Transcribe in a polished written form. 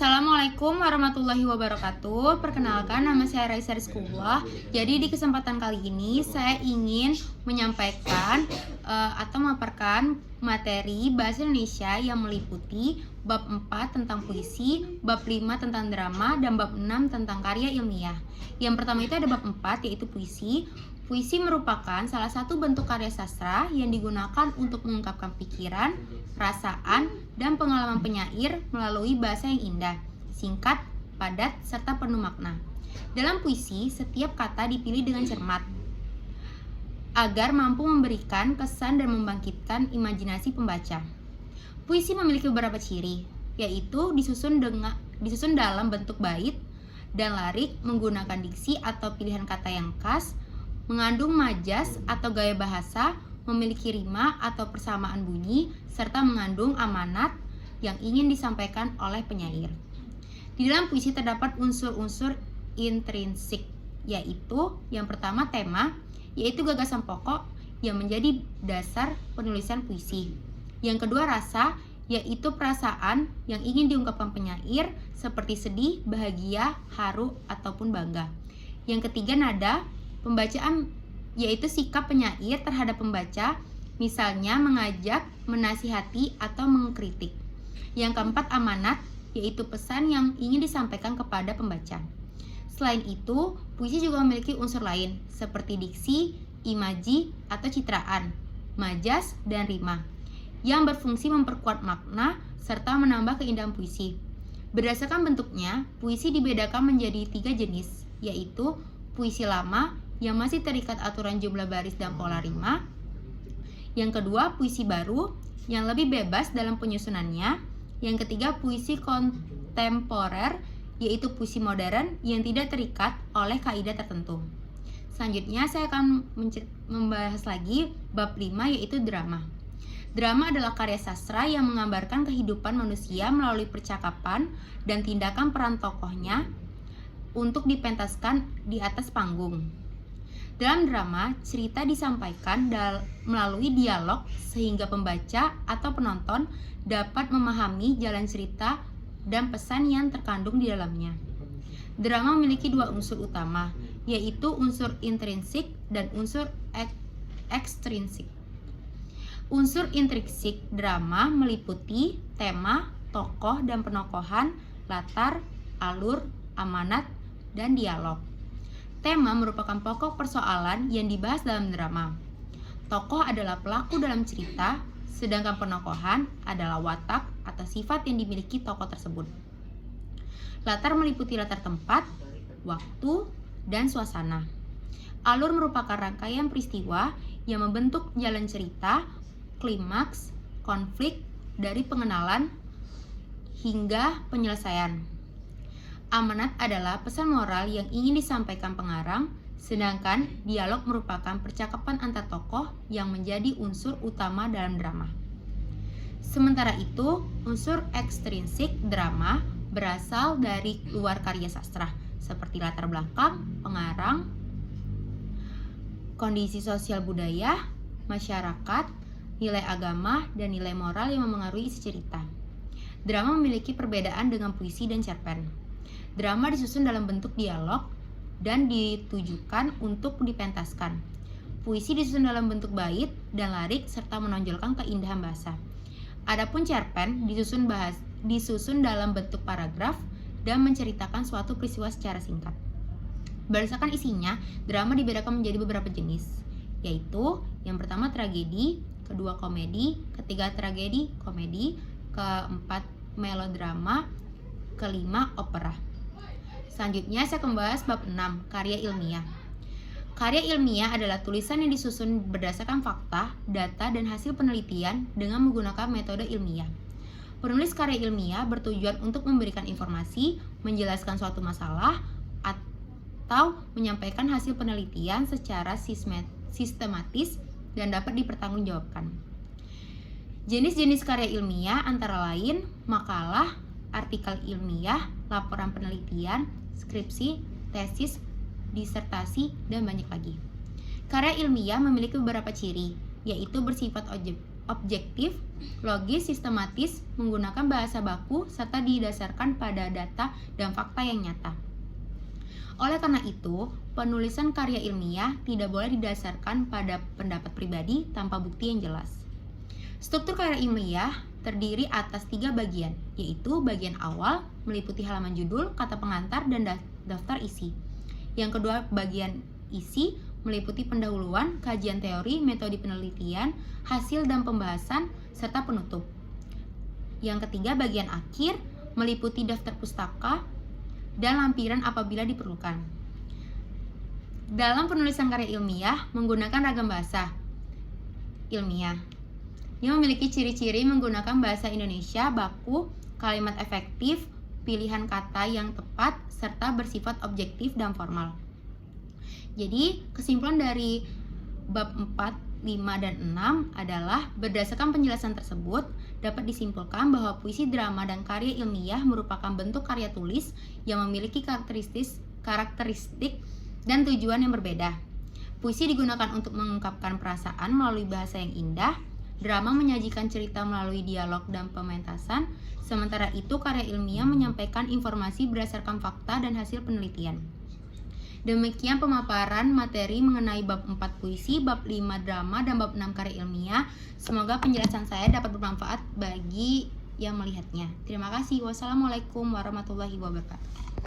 Assalamualaikum warahmatullahi wabarakatuh. Perkenalkan, nama saya Raisa Rizkullah. Jadi di kesempatan kali ini saya ingin menyampaikan atau memaparkan materi bahasa Indonesia yang meliputi bab 4 tentang puisi, bab 5 tentang drama, dan bab 6 tentang karya ilmiah. Yang pertama itu ada bab 4 yaitu puisi. Puisi merupakan salah satu bentuk karya sastra yang digunakan untuk mengungkapkan pikiran, perasaan, dan pengalaman penyair melalui bahasa yang indah, singkat, padat, serta penuh makna. Dalam puisi, setiap kata dipilih dengan cermat agar mampu memberikan kesan dan membangkitkan imajinasi pembaca. Puisi memiliki beberapa ciri, yaitu disusun dalam bentuk bait dan larik, menggunakan diksi atau pilihan kata yang khas, mengandung majas atau gaya bahasa, memiliki rima atau persamaan bunyi, serta mengandung amanat yang ingin disampaikan oleh penyair. Di dalam puisi terdapat unsur-unsur intrinsik, yaitu yang pertama tema, yaitu gagasan pokok yang menjadi dasar penulisan puisi. Yang kedua rasa, yaitu perasaan yang ingin diungkapkan penyair seperti sedih, bahagia, haru, ataupun bangga. Yang ketiga nada, pembacaan yaitu sikap penyair terhadap pembaca, misalnya mengajak, menasihati, atau mengkritik. Yang keempat amanat, yaitu pesan yang ingin disampaikan kepada pembaca. Selain itu, puisi juga memiliki unsur lain seperti diksi, imaji, atau citraan, majas, dan rima yang berfungsi memperkuat makna serta menambah keindahan puisi. Berdasarkan bentuknya, puisi dibedakan menjadi 3 jenis, yaitu puisi lama yang masih terikat aturan jumlah baris dan pola rima. Yang kedua, puisi baru yang lebih bebas dalam penyusunannya. Yang ketiga, puisi kontemporer, yaitu puisi modern yang tidak terikat oleh kaidah tertentu. Selanjutnya, saya akan membahas lagi bab 5, yaitu drama. Drama adalah karya sastra yang menggambarkan kehidupan manusia melalui percakapan dan tindakan peran tokohnya untuk dipentaskan di atas panggung. Dalam drama, cerita disampaikan melalui dialog sehingga pembaca atau penonton dapat memahami jalan cerita dan pesan yang terkandung di dalamnya. Drama memiliki 2 unsur utama, yaitu unsur intrinsik dan unsur ekstrinsik. Unsur intrinsik drama meliputi tema, tokoh dan penokohan, latar, alur, amanat, dan dialog. Tema merupakan pokok persoalan yang dibahas dalam drama. Tokoh adalah pelaku dalam cerita, sedangkan penokohan adalah watak atau sifat yang dimiliki tokoh tersebut. Latar meliputi latar tempat, waktu, dan suasana. Alur merupakan rangkaian peristiwa yang membentuk jalan cerita, klimaks, konflik, dari pengenalan hingga penyelesaian. Amanat adalah pesan moral yang ingin disampaikan pengarang, sedangkan dialog merupakan percakapan antar tokoh yang menjadi unsur utama dalam drama. Sementara itu, unsur ekstrinsik drama berasal dari luar karya sastra, seperti latar belakang, pengarang, kondisi sosial budaya, masyarakat, nilai agama, dan nilai moral yang memengaruhi isi cerita. Drama memiliki perbedaan dengan puisi dan cerpen. Drama disusun dalam bentuk dialog dan ditujukan untuk dipentaskan. Puisi disusun dalam bentuk bait dan larik serta menonjolkan keindahan bahasa. Adapun cerpen disusun dalam bentuk paragraf dan menceritakan suatu peristiwa secara singkat. Berdasarkan isinya, drama dibedakan menjadi beberapa jenis, yaitu yang pertama tragedi, kedua komedi, ketiga tragedi, komedi, keempat melodrama, kelima opera. Selanjutnya saya akan membahas bab 6, karya ilmiah. Karya ilmiah adalah tulisan yang disusun berdasarkan fakta, data, dan hasil penelitian dengan menggunakan metode ilmiah. Penulis karya ilmiah bertujuan untuk memberikan informasi, menjelaskan suatu masalah, atau menyampaikan hasil penelitian secara sistematis dan dapat dipertanggungjawabkan. Jenis-jenis karya ilmiah antara lain makalah, artikel ilmiah, laporan penelitian, skripsi, tesis, disertasi, dan banyak lagi. Karya ilmiah memiliki beberapa ciri, yaitu bersifat objektif, logis, sistematis, menggunakan bahasa baku, serta didasarkan pada data dan fakta yang nyata. Oleh karena itu, penulisan karya ilmiah tidak boleh didasarkan pada pendapat pribadi tanpa bukti yang jelas. Struktur karya ilmiah terdiri atas 3 bagian, yaitu bagian awal meliputi halaman judul, kata pengantar, dan daftar isi. Yang kedua, bagian isi meliputi pendahuluan, kajian teori, metode penelitian, hasil dan pembahasan, serta penutup. Yang ketiga, bagian akhir meliputi daftar pustaka dan lampiran apabila diperlukan. Dalam penulisan karya ilmiah menggunakan ragam bahasa ilmiah yang memiliki ciri-ciri menggunakan bahasa Indonesia baku, kalimat efektif, pilihan kata yang tepat, serta bersifat objektif dan formal. Jadi, kesimpulan dari bab 4, 5, dan 6 adalah berdasarkan penjelasan tersebut dapat disimpulkan bahwa puisi, drama, dan karya ilmiah merupakan bentuk karya tulis yang memiliki karakteristik dan tujuan yang berbeda. Puisi digunakan untuk mengungkapkan perasaan melalui bahasa yang indah, drama menyajikan cerita melalui dialog dan pementasan, sementara itu karya ilmiah menyampaikan informasi berdasarkan fakta dan hasil penelitian. Demikian pemaparan materi mengenai bab 4 puisi, bab 5 drama, dan bab 6 karya ilmiah. Semoga penjelasan saya dapat bermanfaat bagi yang melihatnya. Terima kasih. Wassalamualaikum warahmatullahi wabarakatuh.